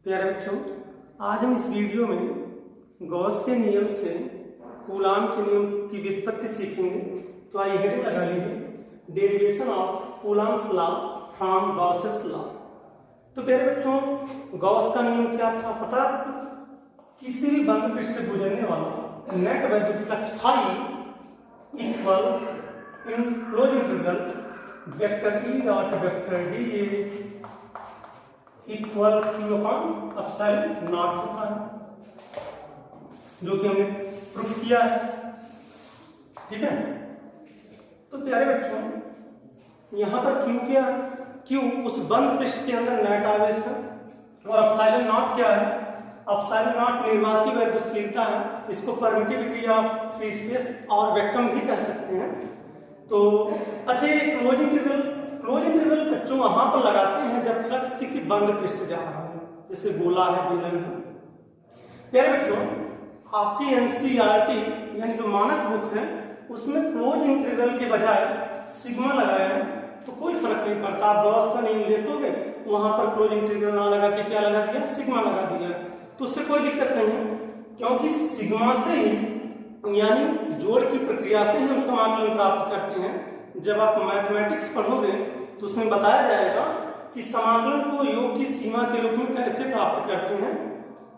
प्यारे बच्चों, आज हम इस वीडियो में गॉस के नियम से कूलाम के नियम की व्युत्पत्ति सीखेंगे। तो आइए हेडिंग लगा लीजिए, derivation of coulombs law from Gauss's law. तो प्यारे बच्चों, गॉस का नियम क्या था पता? किसी भी बंद पृष्ठ से गुजरने वाला नेट वैद्युत flux phi equal in close integral vector E dot vector D A equal Q upon epsilon naught होता है, जो कि हमने प्रूफ किया है। ठीक है। तो प्यारे बच्चों, यहां पर क्यू क्या है? क्यू उस बंद पृष्ठ के अंदर नेट आवेश है, और एप्सिलॉन नॉट क्या है? एप्सिलॉन नॉट निर्वाती वैद्युतशीलता है। इसको परमिटिविटी ऑफ फ्री स्पेस और वैक्यूम भी कह सकते हैं। तो अच्छा, ये क्लोज इंटीग्रल बच्चों वहां पर लगाते हैं जब फ्लक्स किसी बंद पृष्ठ से जा रहा है, जैसे गोला है, बेलन है। प्यारे बच्चों, आपकी एनसीईआरटी यानी जो मानक बुक है उसमें क्लोज इंटीग्रल के बजाय सिग्मा लगाया है, तो कोई फर्क नहीं पड़ता। आप गॉस का नियम देखोगे वहां पर क्लोज इंटीग्रल ना लगा के क्या लगा दिया? सिग्मा लगा दिया। तो उससे कोई दिक्कत नहीं है, क्योंकि सिग्मा से ही यानी जोड़ की प्रक्रिया से ही हम समाकलन प्राप्त करते हैं। जब आप मैथमेटिक्स पढ़ोगे तो उसमें बताया जाएगा कि समाकलन को योग की सीमा के रूप में कैसे प्राप्त करते हैं।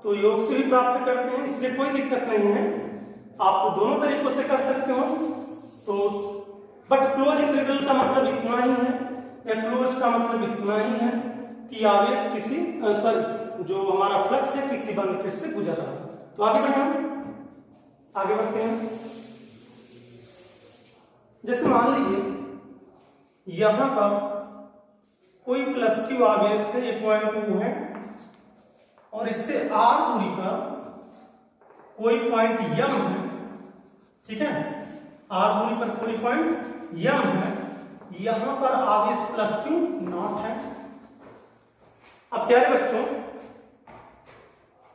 तो योग से भी प्राप्त करते हैं, इसलिए कोई दिक्कत नहीं है, आप दोनों तरीकों से कर सकते हो। तो बट क्लोज इंटीग्रल का मतलब इतना ही है, या क्लोज का मतलब इतना ही है कि आवेश किसी जो हमारा फ्लक्स है किसी बंद पृष्ठ से गुजर रहा है। तो आगे बढ़े, हम आगे बढ़ते हैं। जैसे मान लीजिए यहां पर कोई प्लस क्यू आवेश है, ये पॉइंट 2 है, और इससे आर दूरी पर कोई पॉइंट यम है। ठीक है, आर दूरी पर कोई पॉइंट यम है, यहां पर आवेश प्लस क्यू नॉट है। अब प्यारे बच्चों,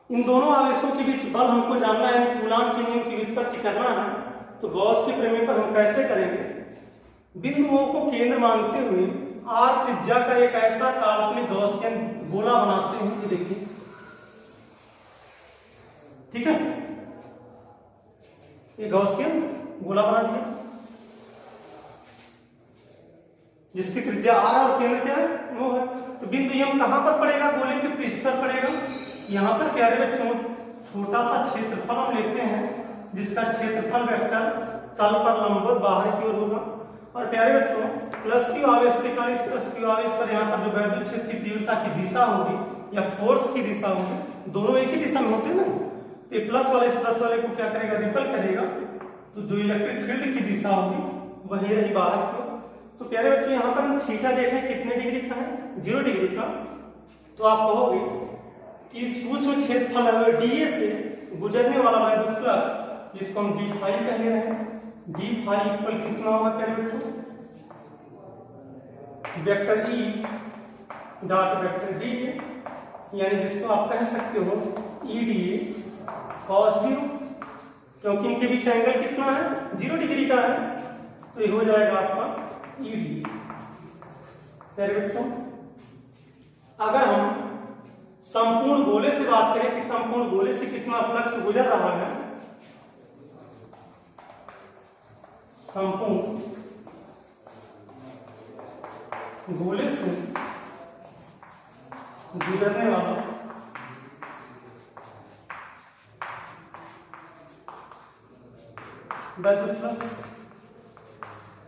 इन दोनों आवेशों के बीच बल हमको जानना है, यानी कूलाम के नियम की व्युत्पत्ति करना है। तो गॉस के प्रमेय पर हम कैसे करेंगे? बिंदुओं को केंद्र मानते हुए आर त्रिज्या का एक ऐसा काल्पनिक गॉसियन गोला बनाते हैं, ये देखिए। ठीक है, ये गॉसियन गोला बना दिया जिसकी त्रिज्या आर और केंद्र क्या है? वो है। तो बिंदु यम कहां पर पड़ेगा? गोले के पृष्ठ पर पड़ेगा। यहां पर प्यारे बच्चों छोटा सा क्षेत्रफल हम लेते हैं, जिसका क्षेत्रफल वेक्टर तल पर लंबवत बाहर की ओर होगा। और प्यारे बच्चों, प्लस क्यू आवेश के कारण इस प्लस क्यू आवेश पर यहाँ पर जो वैद्युत क्षेत्र की तीव्रता की दिशा होगी या फोर्स की दिशा होगी, दोनों एक ही दिशा में होते हैं ना। तो ये प्लस वाले इस प्लस वाले को क्या करेगा? रिपल करेगा। तो जो इलेक्ट्रिक फील्ड की दिशा होगी वही रही बाहर की। तो प्यारे बच्चों, यहाँ पर हम थीटा देखें कितने डिग्री का है? 0 डिग्री का। तो आप कहोगे कि सूक्ष्म क्षेत्रफल है डीए से गुजरने वाला वैद्युत फ्लक्स, जिसको हम डी फाई कह रहे हैं, डी फाई इक्वल कितना होगा प्यारे बच्चों? Vector E dot vector D ए, यानी जिसको आप कह सकते हो ई डी ए कॉस 0, क्योंकि इनके बीच एंगल कितना है? 0 डिग्री का है। तो ये हो जाएगा आपका ई डी। प्यारे बच्चों, अगर हम संपूर्ण गोले से बात करें कि संपूर्ण गोले से कितना फ्लक्स गुजर रहा है, संपूर्ण गोले से गुजरने वाला वैद्युत फ्लक्स,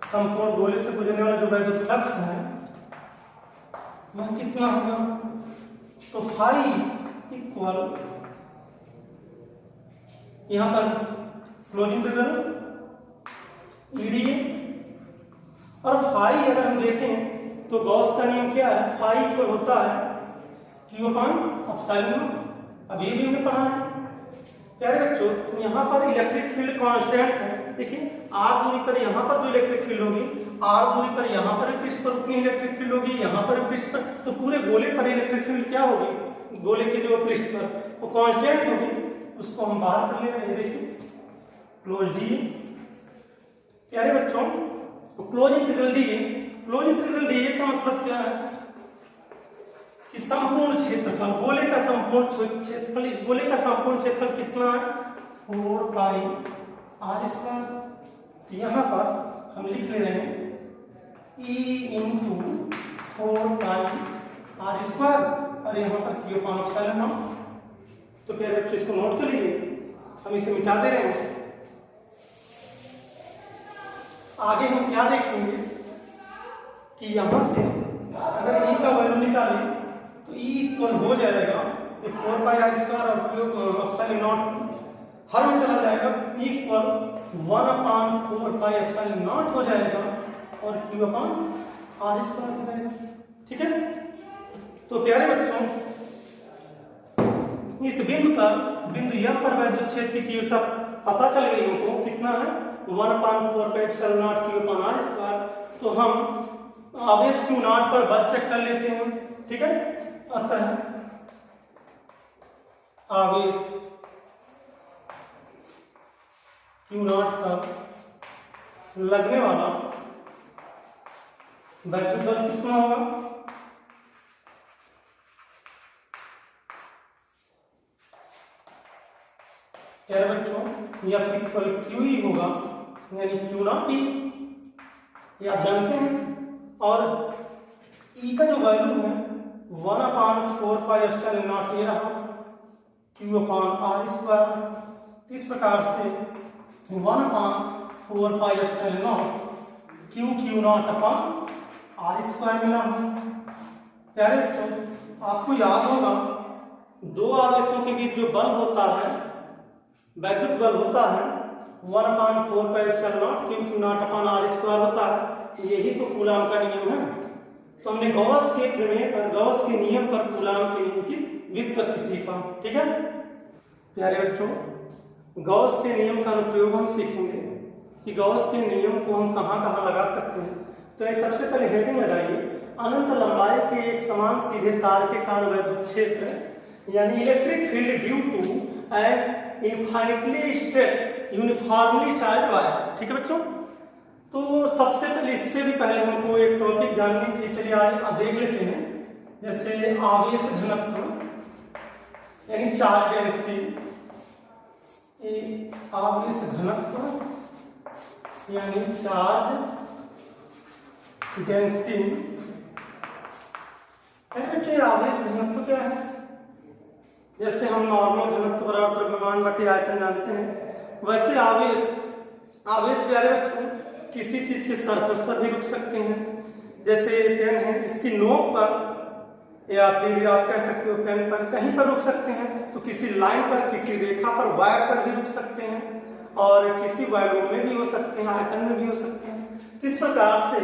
संपूर्ण गोले से गुजरने वाला जो वैद्युत फ्लक्स है वह कितना होगा? तो फाई इक्वल यहां पर क्लोज इंटीग्रल ईडीए, और फाई अगर हम देखें तो गॉस का नियम क्या है? फाई इक्वल होता है क्यू अपॉन एप्सिलॉन। अब ये भी हमने पढ़ा है। प्यारे बच्चों, यहाँ पर इलेक्ट्रिक फील्ड कांस्टेंट है। देखिए, आर दूरी पर यहाँ पर जो इलेक्ट्रिक फील्ड होगी, आर दूरी पर यहाँ पर पृष्ठ पर उतनी इलेक्ट्रिक फील्ड होगी, यहाँ पर पृष्ठ पर, तो पूरे गोले पर इलेक्ट्रिक फील्ड क्या होगी? गोले के जो पृष्ठ पर वो कांस्टेंट होगी, उसको हम बाहर कर ले रहे हैं। देखिए, क्लोज डी। प्यारे बच्चों, क्लोज इंटीग्रल डी का मतलब क्या है? कि संपूर्ण क्षेत्रफल, गोले का संपूर्ण क्षेत्रफल, इस गोले का संपूर्ण क्षेत्रफल कितना है 4 पाई आर स्क्वायर। यहाँ पर हम लिख ले रहे हैं E into 4 pi R square और यहाँ पर क्यू अपान एप्सिलॉन नॉट। तो प्यारे बच्चों इसको नोट कर लीजिए, हम इसे मिटा दे रहे हैं। आगे हम क्या देखेंगे कि यहाँ से अगर E का वैल्यू निकालें तो E इक्वल हो जाएगा 4 पाई आर स्क्वायर और क्यू एप्सिलॉन नॉट हर में चला जाएगा, E equal 1/4 pi epsilon not हो जाएगा और क्यू अपान आर स्क्वायर हो जाएगा। ठीक है, तो प्यारे बच्चों इस बिंदु यह पर वैद्युत क्षेत्र की तीव्रता पता चल गई हमको कितना है 1/4 pi epsilon naught Q upon R square. तो हम आवेश क्यू नॉट पर बल चेक कर लेते हैं। ठीक है, अतः आवेश क्यू नॉट पर लगने वाला वैद्युत बल कितना होगा, यार बच्चों या फिर क्यू ही होगा, यानी क्यू नॉट ई, ये आप जानते हैं। और ई का जो वैल्यू है 1/4 पाई एप्सिलॉन नॉट ये रहा क्यू अपान आर स्क्वायर। इस प्रकार से 1/4 pi epsilon naught Q naught upon R square मिला हमें। प्यारे बच्चों आपको याद होगा दो आवेशों के बीच जो बल होता है, वैद्युत बल होता है 1/4 pi epsilon naught Q naught upon R square होता है, यही तो कूलाम का नियम है। तो हमने गॉस के प्रमेय पर, गॉस के नियम पर कूलाम के नियम की व्युत्पत्ति सीखा। ठीक है प्यारे बच्चों, गॉस के नियम का अनुप्रयोग हम सीखेंगे कि गॉस के नियम को हम कहाँ कहाँ लगा सकते हैं। तो ये सबसे पहले हेडिंग लगाइए, अनंत लंबाई के एक समान सीधे तार के कारण वैद्युत क्षेत्र यानी electric field due to and infinitely straight uniformly charge wire. ठीक है बच्चों, तो सबसे पहले इससे भी पहले हमको एक टॉपिक जाननी थी, चलिए आज देख लेते हैं। जैसे आवेश घनत्व यानी चार्ज डेंसिटी, आवेश घनत्व यानी चार्ज डेंसिटी। आवेश घनत्व क्या है? जैसे हम नॉर्मल घनत्व बराबर द्रव्यमान बटे आयतन जानते हैं, वैसे आवेश प्यारे बच्चों किसी चीज के सरफेस पर भी रुक सकते हैं। जैसे पेन है, इसकी नोक पर या फिर आप कह सकते हो पेन पर कहीं पर रुक सकते हैं, तो किसी लाइन पर, किसी रेखा पर, वायर पर भी रुक सकते हैं और किसी वॉल्यूम में भी हो सकते हैं, आयतन में भी हो सकते हैं। तो इस प्रकार से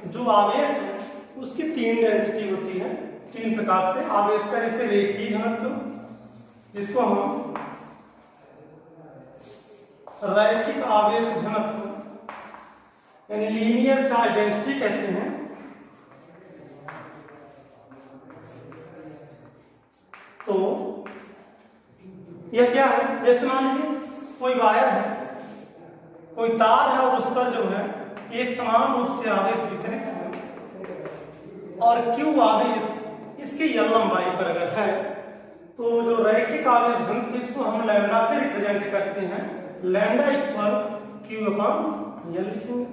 जो आवेश है उसकी 3 डेंसिटी होती है, 3 प्रकार से आवेश का। जैसे रेखीय घनत्व जिसको हम रैखिक आवेश घनत्व यानी लीनियर चार्ज डेंसिटी कहते हैं। तो यह क्या है? जैसे मान लीजिए कोई वायर है, कोई तार है और उस पर जो है एक समान रूप से आवेश वितरित है और क्यू आवेश इसकी यल लंबाई पर अगर है, तो जो रैखिक आवेश घनत्व इसको हम लैम्डा से रिप्रेजेंट करते हैं, लैम्डा इक्वल क्यू अपान यल लिखेंगे।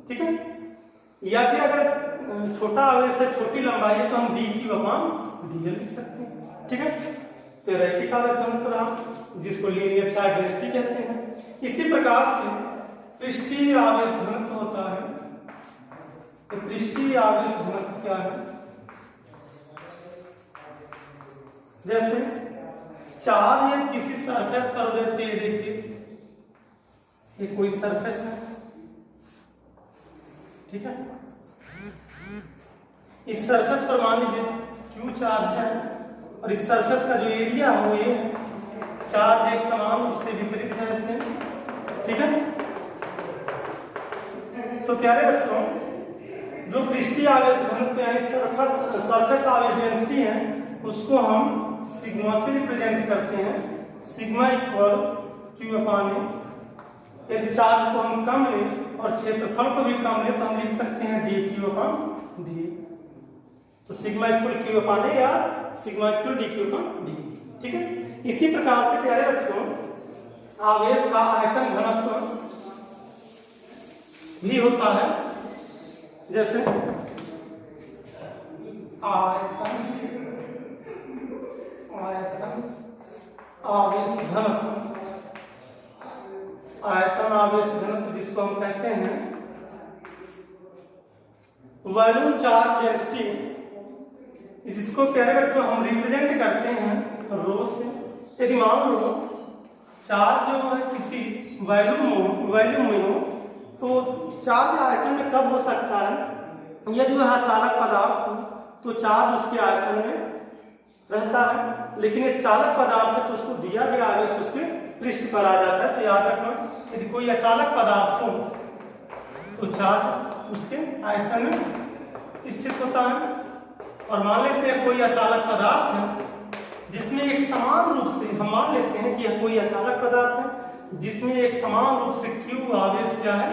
ठीक है, या फिर अगर छोटा आवेश है, छोटी लंबाई है, तो हम डी क्यू अपान डी एल लिख सकते हैं। ठीक है, तो रैखिक आवेश घनत्व रहा जिसको लीनियर चार्ज डेंसिटी कहते हैं। इसी प्रकार से पृष्ठीय आवेश घनत्व होता है। तो पृष्ठीय आवेश घनत्व क्या है? जैसे चार्ज है किसी सरफेस पर, जैसे ये देखिए ये कोई सरफेस है, ठीक है, इस सरफेस पर मान लीजिए क्यू चार्ज है और इस सरफेस का जो एरिया है वो ये है, चार्ज एक समान रूप से वितरित है इसमें। ठीक है, तो प्यारे बच्चों जो पृष्ठीय आवेश घनत्व यानी सरफेस आवेश डेंसिटी है उसको हम सिग्मा से रिप्रेजेंट करते हैं, सिग्मा इक्वल क्यू अपान ए। यदि चार्ज को हम कम लें और क्षेत्रफल को भी कम लें तो हम लिख सकते हैं डी क्यू अपान डी। तो सिग्मा इक्वल क्यू अपान ए या सिग्मा इक्वल डी क्यू अपान डी। ठीक है, इसी प्रकार से प्यारे बच्चों आवेश का आयतन घनत्व भी होता है, जैसे आयतन आवेश घनत्व, आयतन आवेश घनत्व जिसको हम कहते हैं वॉल्यूम चार्ज डेंसिटी, जिसको प्यारे बच्चों हम रिप्रेजेंट करते हैं रो से। यदि मान लो चार्ज जो है किसी वॉल्यूम में हो, तो चार्ज आयतन में कब हो सकता है, यदि वह अचालक पदार्थ हो तो चार्ज उसके आयतन में रहता है, लेकिन ये चालक पदार्थ है तो उसको दिया गया आवेश उसके पृष्ठ पर आ जाता है। तो याद रखना, यदि कोई अचालक पदार्थ हो तो चार्ज उसके आयतन में स्थित होता है। और मान लेते हैं कोई अचालक पदार्थ है जिसमें एक समान रूप से, हम मान लेते हैं कि यह कोई अचालक पदार्थ है जिसमें एक समान रूप से Q आवेश क्या है,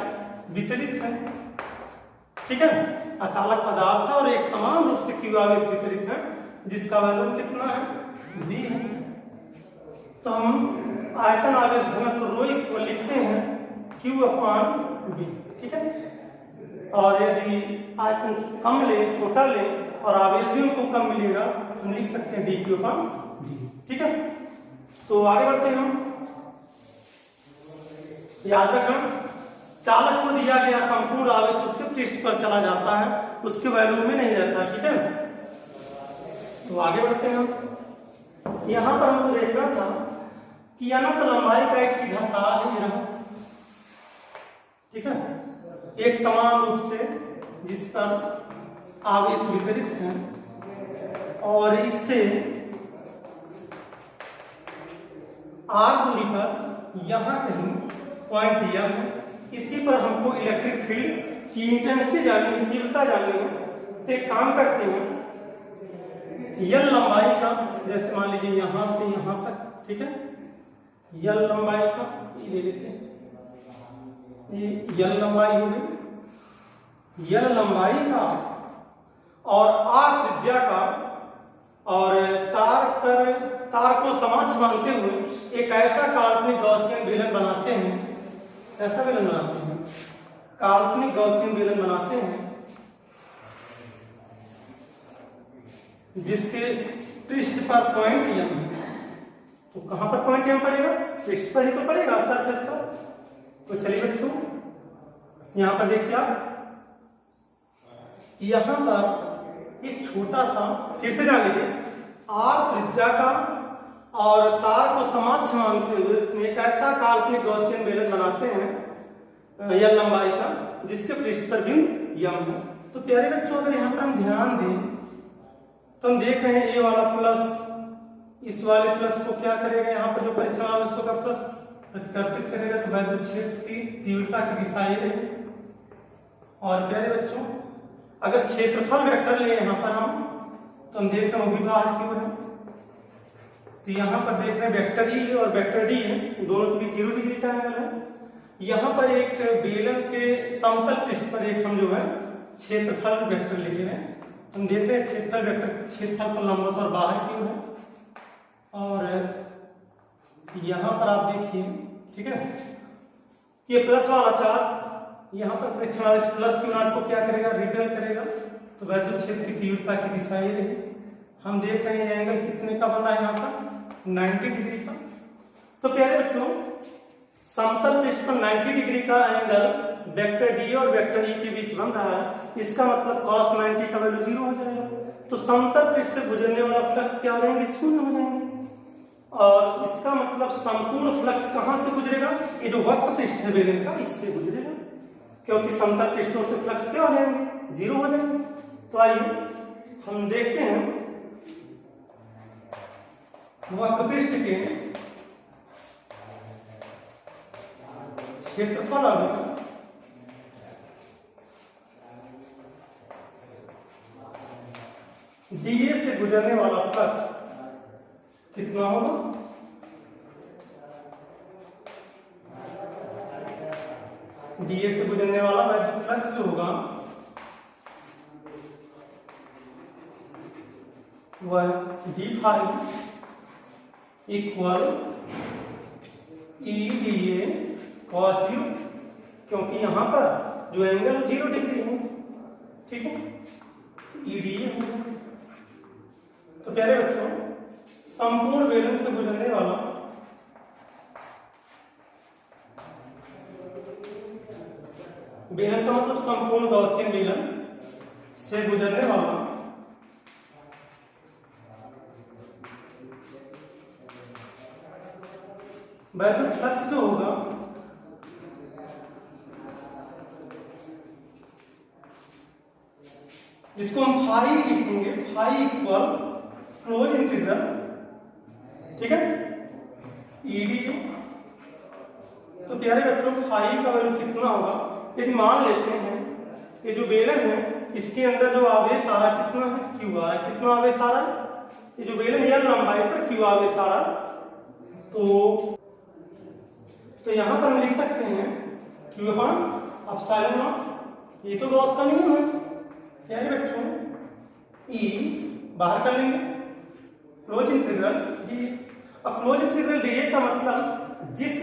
वितरित है। ठीक है, अचालक पदार्थ है और एक समान रूप से Q आवेश वितरित है, जिसका वॉल्यूम कितना है, V है। तो हम आयतन आवेश घनत्व रो को लिखते हैं Q अपान V। ठीक है, और यदि आयतन कम ले, छोटा ले और आवेश भी उनको कम मिलेगा, हम लिख सकते हैं dq अपान v। ठीक है, तो आगे बढ़ते हैं हम। याद रखना, चालक को दिया गया संपूर्ण आवेश उसके पृष्ठ पर चला जाता है, उसके वॉल्यूम में नहीं रहता। ठीक है, तो आगे बढ़ते हैं हम। यहां पर हमको देखना था कि अनंत लंबाई का एक सीधा तार है, ये रहा। ठीक है, एक समान रूप से जिस पर आवेश वितरित है, और इससे r दूरी पर यहां कहीं पॉइंट यह है, इसी पर हमको इलेक्ट्रिक फील्ड की इंटेंसिटी जाननी है, तीव्रता जाननी है। तो एक काम करते हैं, यल लंबाई का, जैसे मान लीजिए यहां से यहां तक, ठीक है, यल लंबाई का ये ले लेते हैं, ये यल लंबाई हो गई, यल लंबाई का और आर त्रिज्या का, और तार को समक्ष मानते हुए एक ऐसा काल्पनिक गॉसियन बेलन बनाते हैं, ऐसा बेलन बनाते हैं, काल्पनिक गॉसियन बेलन बनाते हैं जिसके पृष्ठ पर पॉइंट यम है। तो कहां पर पॉइंट यम पड़ेगा, पृष्ठ पर ही तो पड़ेगा, सरफेस पर। तो चलिए बच्चों, यहां पर देखिए आप, यहां पर एक छोटा सा, फिर से जान लीजिए, आर त्रिज्या का और तार को समक्ष मानते हुए एक ऐसा काल्पनिक गॉसियन बेलन बनाते हैं यल लंबाई का, जिसके पृष्ठ पर बिंदु यम है। तो प्यारे बच्चों, अगर यहाँ पर हम ध्यान दें तो हम देख रहे हैं ये वाला प्लस इस वाले प्लस को क्या करेगा, यहाँ पर जो परीक्षण आवेश होगा प्लस प्रतिकर्षित करेगा, तो वैद्युत क्षेत्र की तीव्रता की दिशा ये रहेगी। और प्यारे बच्चों, अगर क्षेत्रफल वेक्टर ले यहाँ पर हम, तो हम देख रहे हैं वो भी बाहर की ओर है। तो यहाँ पर देख रहे हैं वेक्टर ई और वेक्टर डी है, दोनों की 0 डिग्री का एंगल है। यहाँ पर एक बेलन के समतल पृष्ठ पर एक हम जो है क्षेत्रफल वेक्टर ले रहे हैं। हम देख रहे हैं क्षेत्रफल वेक्टर, क्षेत्रफल पर लंबवत और बाहर की ओर है। और यहाँ पर आप देखिए, ठीक है, ये प्लस वाला चार्ज यहाँ पर परीक्षण आवेश प्लस Q नॉट को क्या करेगा, रिपेल करेगा। तो वैद्युत क्षेत्र की तीव्रता की दिशा ये रही। हम देख रहे हैं एंगल कितने का बना है, यहाँ पर 90 डिग्री का। तो प्यारे बच्चों, समतल पृष्ठ पर 90 डिग्री का एंगल वेक्टर डी और वेक्टर ई के बीच बन रहा है। इसका मतलब cos 90 का वैल्यू 0 हो जाएगा। तो समतल पृष्ठ से गुजरने वाला फ्लक्स क्या हो जाएंगे, शून्य हो जाएंगे। और इसका मतलब संपूर्ण फ्लक्स कहां से गुजरेगा, ये जो वक्र पृष्ठ है बेलन का, इससे गुजरेगा, क्योंकि समतल पृष्ठों से फ्लक्स क्या हो जाएंगे, 0 हो जाएंगे। तो आइए हम देखते हैं वक्र पृष्ठ के क्षेत्रफल डीए से गुजरने वाला फ्लक्स कितना होगा, डीए से गुजरने वाला वैद्युत फ्लक्स जो होगा वह D phi equal EDA cos u, क्योंकि यहाँ पर जो एंगल 0 डिग्री है, ठीक है, EDA होगा। तो प्यारे बच्चों, संपूर्ण बेलन से गुजरने वाला बेलन का मतलब संपूर्ण गॉसियन बेलन से गुजरने वाला वैद्युत फ्लक्स जो होगा जिसको हम फाई लिखेंगे, फाई इक्वल क्लोज इंटीग्रल, ठीक है, ED। तो प्यारे बच्चों, फाई का वैल्यू कितना होगा? यदि मान लेते हैं ये जो बेलन है इसके अंदर जो आवेश आ रहा कितना है? Q आ रहा है। कितना आवेश आ रहा है? ये जो बेलन L लंबाई पर Q आवेश आ रहा है। तो यहां पर हम लिख सकते हैं Q अपॉन एप्सिलॉन नॉट। ये तो गॉस का नियम है प्यारे बच्चों। E बाहर कर लेंगे, क्लोज इंटीग्रल dA। अब क्लोज इंटीग्रल dA का मतलब जिस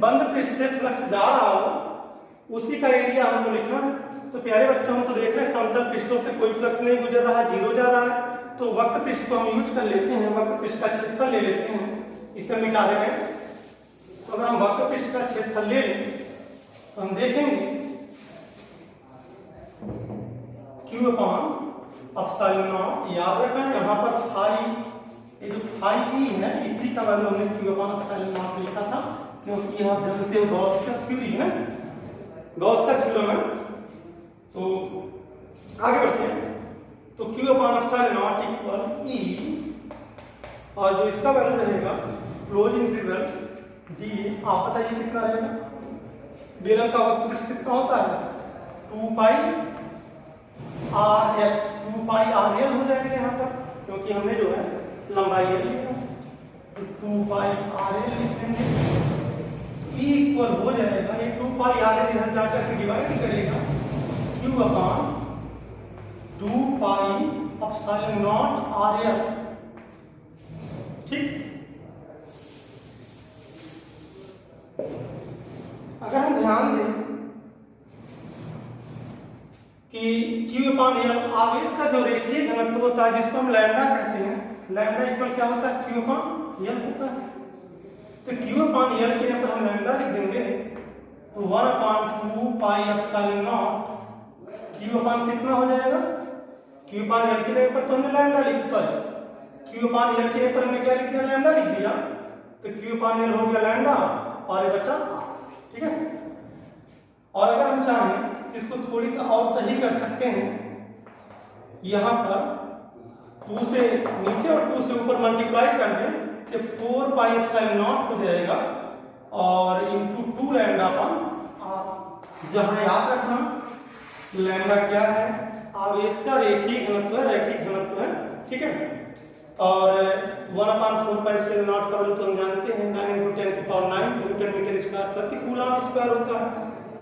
बंद पृष्ठ से फ्लक्स जा रहा हो उसी का एरिया हमको लिखना है। तो प्यारे बच्चों, हम तो देख रहे हैं समतल पृष्ठों से कोई फ्लक्स नहीं गुजर रहा है, 0 जा रहा है। तो वक्र पृष्ठ को हम यूज कर लेते हैं, वक्र पृष्ठ का क्षेत्रफल ले लेते हैं, इसे मिटा देंगे। तो अगर हम वक्र पृष्ठ का क्षेत्रफल ले लें तो हम देखेंगे Q अपॉन एप्सिलॉन नॉट। याद रखना यहाँ पर फाई, ये जो फाई ई है इसी का वैल्यू हमने Q अपॉन एप्सिलॉन नॉट लिखा था, क्योंकि आप जानते हो गॉस का थ्योरी है, गॉस का थ्योरम है। तो आगे बढ़ते हैं। तो Q upon epsilon not equal E, और जो इसका वैल्यू रहेगा क्लोज इंटीग्रल dA। आप बताइए कितना रहेगा? बेलन का वक्र पृष्ठ कितना होता है? 2 पाई RH, 2 पाई RL हो जाएगा यहाँ पर, क्योंकि हमने जो है लंबाई L लिया है। तो 2 पाई RL लिख लेंगे। E इक्वल हो जाएगा, ये 2 पाई RL इधर जाकर के डिवाइड करेगा Q upon 2 pi epsilon not RL, ठीक। अगर हम ध्यान दें कि Q अपॉन L आवेश का जो रेखीय घनत्व होता है जिसको हम लैम्डा कहते हैं, लैम्डा इक्वल क्या होता है? Q अपॉन L होता है। तो Q अपॉन L के अंदर हम लैम्डा लिख देंगे, तो 1 upon 2 pi epsilon not. Q upon कितना हो जाएगा? Q अपॉन L के जगह पर तो हमने लैम्डा लिख, सॉरी, Q अपॉन L के जगह पर हमने क्या लिख दिया? लैम्डा लिख दिया। तो Q अपॉन L हो गया लैम्डा और ये बचा, ठीक है। और अगर हम चाहें इसको थोड़ी सा और सही कर सकते हैं, यहां पर 2 से नीचे और 2 से ऊपर मल्टीप्लाई कर दें कि 4 पाई एप्सिलॉन नॉट हो जाएगा और इनटू 2 लैम्डा अपॉन r, जहां याद रखना लैम्डा क्या है? आवेश का रेखीय घनत्व है, रैखिक घनत्व है, ठीक है। और 1 अपॉन 4 पाई एप्सिलॉन नॉट का वैल्यू तो हम जानते हैं 9 × 10⁹ न्यूटन मीटर स्क्वायर प्रति कूलम स्क्वायर होता है।